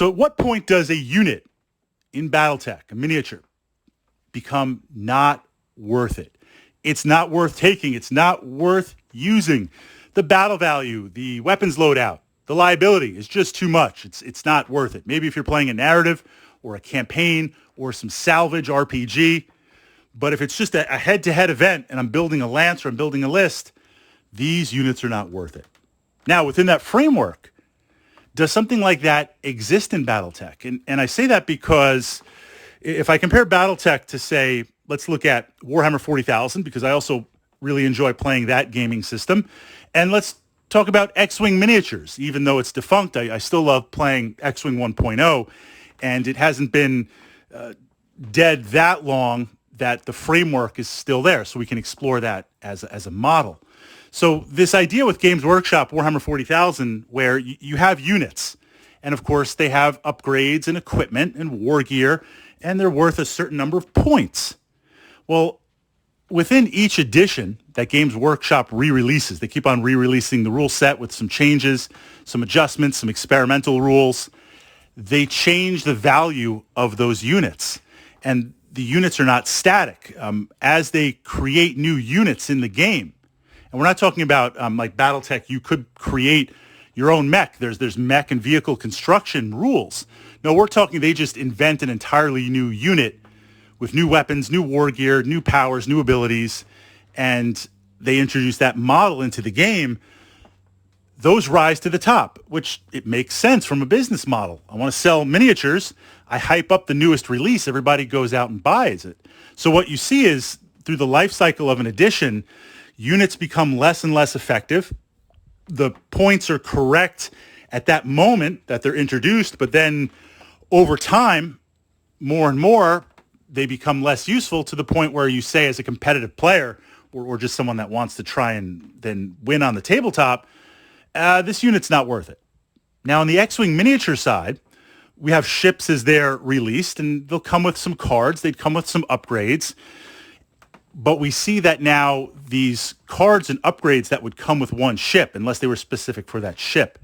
So at what point does a unit in Battletech, a miniature, become not worth it? It's not worth taking. It's not worth using. The battle value, the weapons loadout, the liability is just too much. It's not worth it. Maybe if you're playing a narrative or a campaign or some salvage RPG, but if it's just a head-to-head event and I'm building a lance or I'm building a list, these units are not worth it. Now, within that framework, does something like that exist in Battletech? And I say that because if I compare Battletech to, say, let's look at Warhammer 40,000, because I also really enjoy playing that gaming system. And let's talk about X-Wing miniatures. Even though it's defunct, I still love playing X-Wing 1.0, and it hasn't been dead that long that the framework is still there, so we can explore that as a model. So this idea with Games Workshop, Warhammer 40,000, where you have units, and of course they have upgrades and equipment and war gear, and they're worth a certain number of points. Well, within each edition that Games Workshop re-releases, they keep on re-releasing the rule set with some changes, some adjustments, some experimental rules. They change the value of those units, and the units are not static. As they create new units in the game, and we're not talking about like Battletech, you could create your own mech. There's mech and vehicle construction rules. No, we're talking they just invent an entirely new unit with new weapons, new war gear, new powers, new abilities, and they introduce that model into the game. Those rise to the top, which it makes sense from a business model. I want to sell miniatures. I hype up the newest release. Everybody goes out and buys it. So what you see is through the life cycle of an edition, units become less and less effective. The points are correct at that moment that they're introduced, but then over time, more and more, they become less useful to the point where you say as a competitive player or just someone that wants to try and then win on the tabletop, this unit's not worth it. Now, on the X-Wing miniature side, we have ships as they're released, and they'll come with some cards. They'd come with some upgrades. But we see that now these cards and upgrades that would come with one ship, unless they were specific for that ship,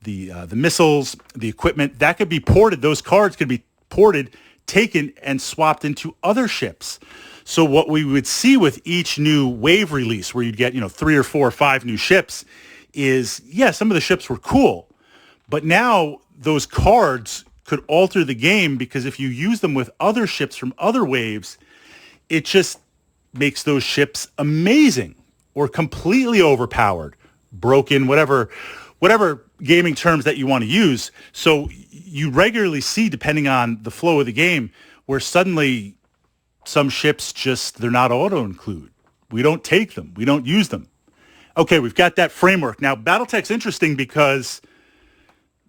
the missiles, the equipment, that could be ported. Those cards could be ported, taken, and swapped into other ships. So what we would see with each new wave release, where you'd get 3 or 4 or 5 new ships, is, yeah, some of the ships were cool, but now those cards could alter the game, because if you use them with other ships from other waves, it just makes those ships amazing or completely overpowered, broken, whatever gaming terms that you want to use. So you regularly see, depending on the flow of the game, where suddenly some ships they're not auto-include. We don't take them. We don't use them. Okay, we've got that framework. Now, Battletech's interesting because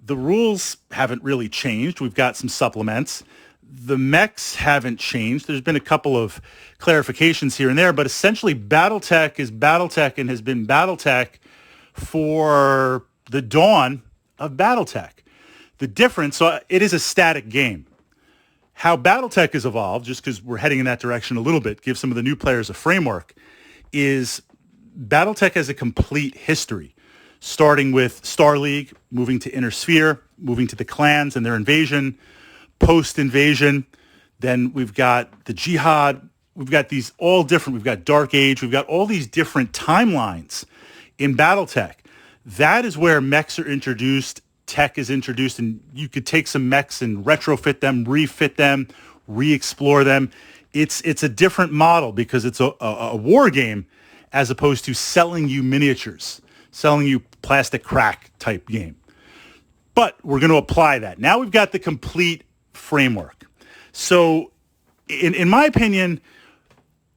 the rules haven't really changed. We've got some supplements. The mechs haven't changed. There's been a couple of clarifications here and there, but essentially Battletech is Battletech and has been Battletech for the dawn of Battletech. The difference, so it is a static game. How Battletech has evolved, just because we're heading in that direction a little bit, give some of the new players a framework, is Battletech has a complete history, starting with Star League, moving to Inner Sphere, moving to the clans and their invasion, post-invasion. Then we've got the Jihad. We've got these all different. We've got Dark Age. We've got all these different timelines in Battletech. That is where mechs are introduced, tech is introduced, and you could take some mechs and retrofit them, refit them, re-explore them. It's a different model because it's a war game as opposed to selling you miniatures, selling you plastic crack type game. But we're going to apply that. Now we've got the complete framework. So in my opinion,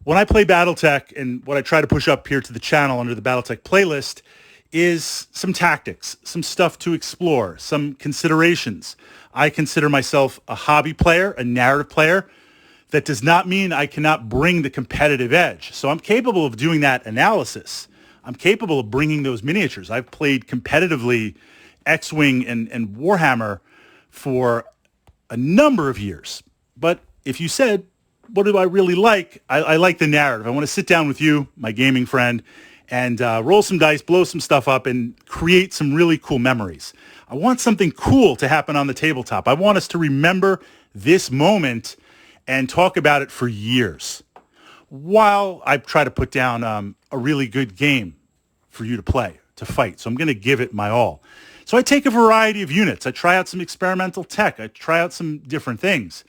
when I play Battletech, and what I try to push up here to the channel under the Battletech playlist, is some tactics, some stuff to explore, some considerations. I consider myself a hobby player, a narrative player. That does not mean I cannot bring the competitive edge. So I'm capable of doing that analysis. I'm capable of bringing those miniatures. I've played competitively X-Wing and Warhammer for a number of years. But if you said, what do I really like? I like the narrative. I want to sit down with you, my gaming friend, and roll some dice, blow some stuff up, and create some really cool memories. I want something cool to happen on the tabletop. I want us to remember this moment and talk about it for years, while I try to put down a really good game for you to play, to fight. So I'm going to give it my all. So I take a variety of units. I try out some experimental tech. I try out some different things.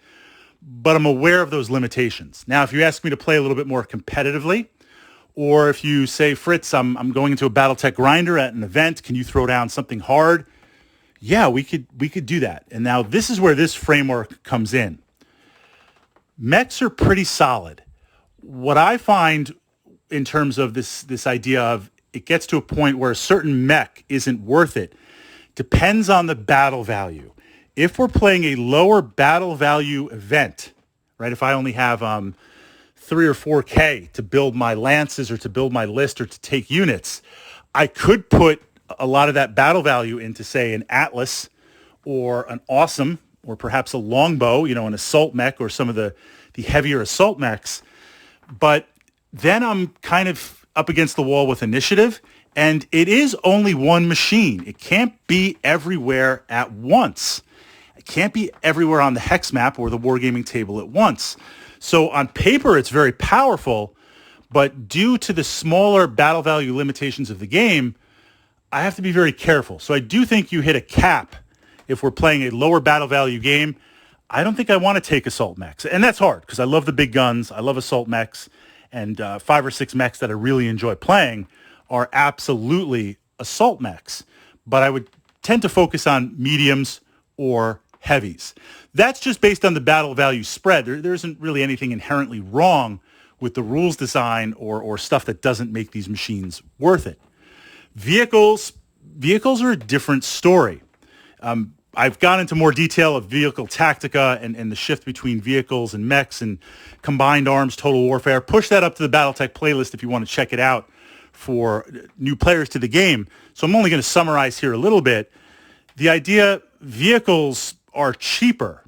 But I'm aware of those limitations. Now, if you ask me to play a little bit more competitively, or if you say, Fritz, I'm going into a Battletech grinder at an event, can you throw down something hard? Yeah, we could do that. And now this is where this framework comes in. Mechs are pretty solid. What I find in terms of this idea of it gets to a point where a certain mech isn't worth it depends on the battle value. If we're playing a lower battle value event, right, if I only have 3 or 4K to build my lances or to build my list or to take units, I could put a lot of that battle value into, say, an Atlas or an Awesome or perhaps a Longbow, an assault mech or some of the heavier assault mechs. But then I'm kind of up against the wall with initiative, and it is only one machine. It can't be everywhere at once. It can't be everywhere on the hex map or the Wargaming table at once. So on paper, it's very powerful, but due to the smaller battle value limitations of the game, I have to be very careful. So I do think you hit a cap if we're playing a lower battle value game. I don't think I want to take assault mechs. And that's hard because I love the big guns. I love assault mechs. And 5 or 6 mechs that I really enjoy playing are absolutely assault mechs. But I would tend to focus on mediums or heavies. That's just based on the battle value spread. There isn't really anything inherently wrong with the rules design or stuff that doesn't make these machines worth it. Vehicles are a different story. I've gone into more detail of vehicle tactica and the shift between vehicles and mechs and combined arms, total warfare. Push that up to the Battletech playlist if you want to check it out for new players to the game. So I'm only going to summarize here a little bit. The idea, vehicles are cheaper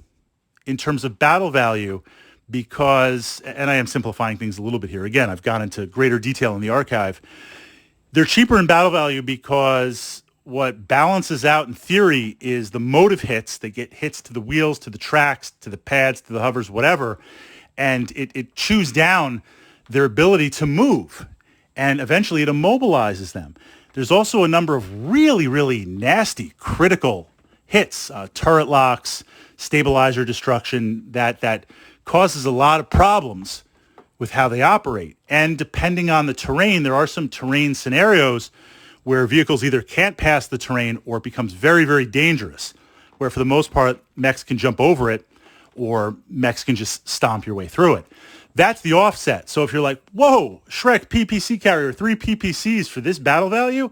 in terms of battle value because, and I am simplifying things a little bit here. Again, I've gone into greater detail in the archive. They're cheaper in battle value because what balances out in theory is the motive hits. They get hits to the wheels, to the tracks, to the pads, to the hovers, whatever. And it chews down their ability to move. And eventually it immobilizes them. There's also a number of really, really nasty, critical hits, turret locks, stabilizer destruction, that causes a lot of problems with how they operate. And depending on the terrain, there are some terrain scenarios where vehicles either can't pass the terrain or it becomes very, very dangerous, where for the most part, mechs can jump over it or mechs can just stomp your way through it. That's the offset. So if you're like, whoa, Shrek PPC carrier, 3 PPCs for this battle value,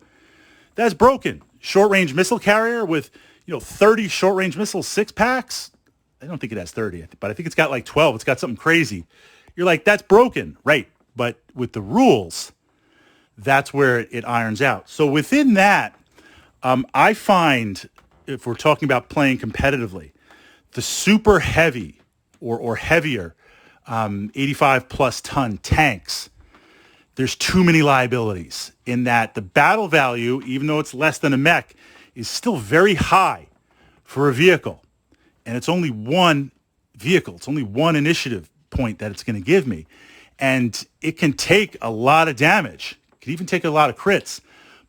that's broken. Short-range missile carrier with 30 short-range missiles, 6-packs. I don't think it has 30, but I think it's got like 12. It's got something crazy. You're like, that's broken, right? But with the rules, that's where it irons out. So within that, I find, if we're talking about playing competitively, the super heavy or heavier 85 plus ton tanks, there's too many liabilities in that the battle value, even though it's less than a mech, is still very high for a vehicle. And it's only one vehicle. It's only one initiative point that it's going to give me. And it can take a lot of damage. It can even take a lot of crits.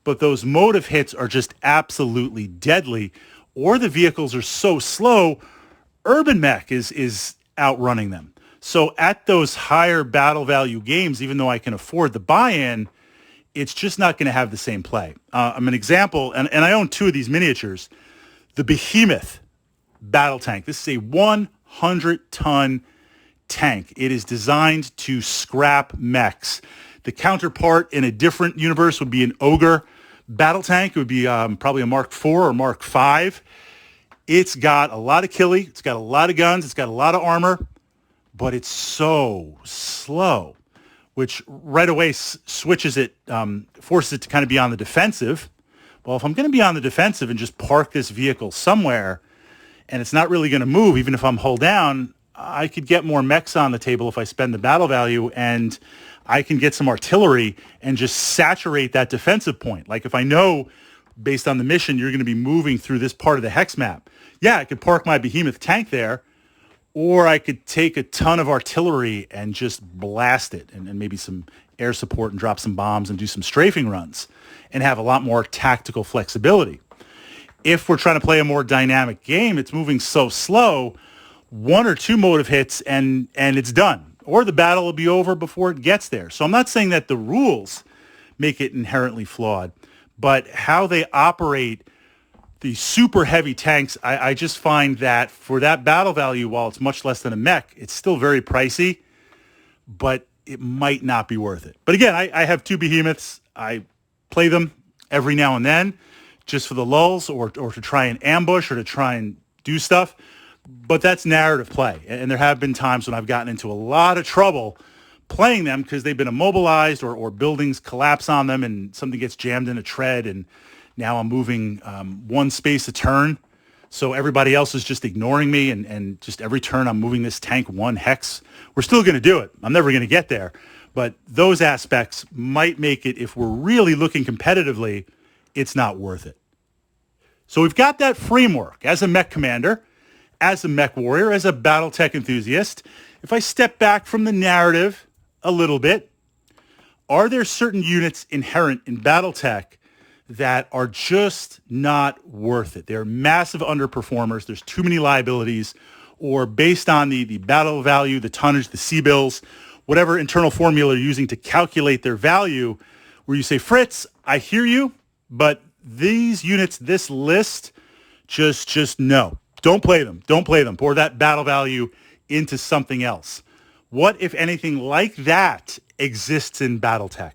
But those motive hits are just absolutely deadly. Or the vehicles are so slow, urban mech is outrunning them. So at those higher battle value games, even though I can afford the buy-in, it's just not going to have the same play. I'm an example, and I own 2 of these miniatures. The Behemoth battle tank. This is a 100-ton tank. It is designed to scrap mechs. The counterpart in a different universe would be an Ogre battle tank. It would be probably a Mark IV or Mark V. It's got a lot of killie. It's got a lot of guns. It's got a lot of armor. But it's so slow, which right away switches it, forces it to kind of be on the defensive. Well, if I'm going to be on the defensive and just park this vehicle somewhere and it's not really going to move, even if I'm hull down, I could get more mechs on the table if I spend the battle value, and I can get some artillery and just saturate that defensive point. Like if I know based on the mission, you're going to be moving through this part of the hex map. Yeah, I could park my behemoth tank there, or I could take a ton of artillery and just blast it, and maybe some air support and drop some bombs and do some strafing runs and have a lot more tactical flexibility. If we're trying to play a more dynamic game, it's moving so slow, 1 or 2 motive hits and it's done. Or the battle will be over before it gets there. So I'm not saying that the rules make it inherently flawed, but how they operate the super heavy tanks, I just find that for that battle value, while it's much less than a mech, it's still very pricey, but it might not be worth it. But again, I have 2 behemoths. I play them every now and then just for the lulls or to try and ambush or to try and do stuff. But that's narrative play. And there have been times when I've gotten into a lot of trouble playing them because they've been immobilized or buildings collapse on them and something gets jammed in a tread, and now I'm moving 1 space a turn. So everybody else is just ignoring me, and just every turn I'm moving this tank 1 hex. We're still going to do it. I'm never going to get there. But those aspects might make it, if we're really looking competitively, it's not worth it. So we've got that framework as a mech commander, as a mech warrior, as a Battletech enthusiast. If I step back from the narrative a little bit, are there certain units inherent in Battletech that are just not worth it? They're massive underperformers. There's too many liabilities, or based on the battle value, the tonnage, the C-bills, whatever internal formula you're using to calculate their value, where you say, Fritz, I hear you, but these units, this list, just no. Don't play them. Don't play them. Pour that battle value into something else. What, if anything, like that exists in Battletech?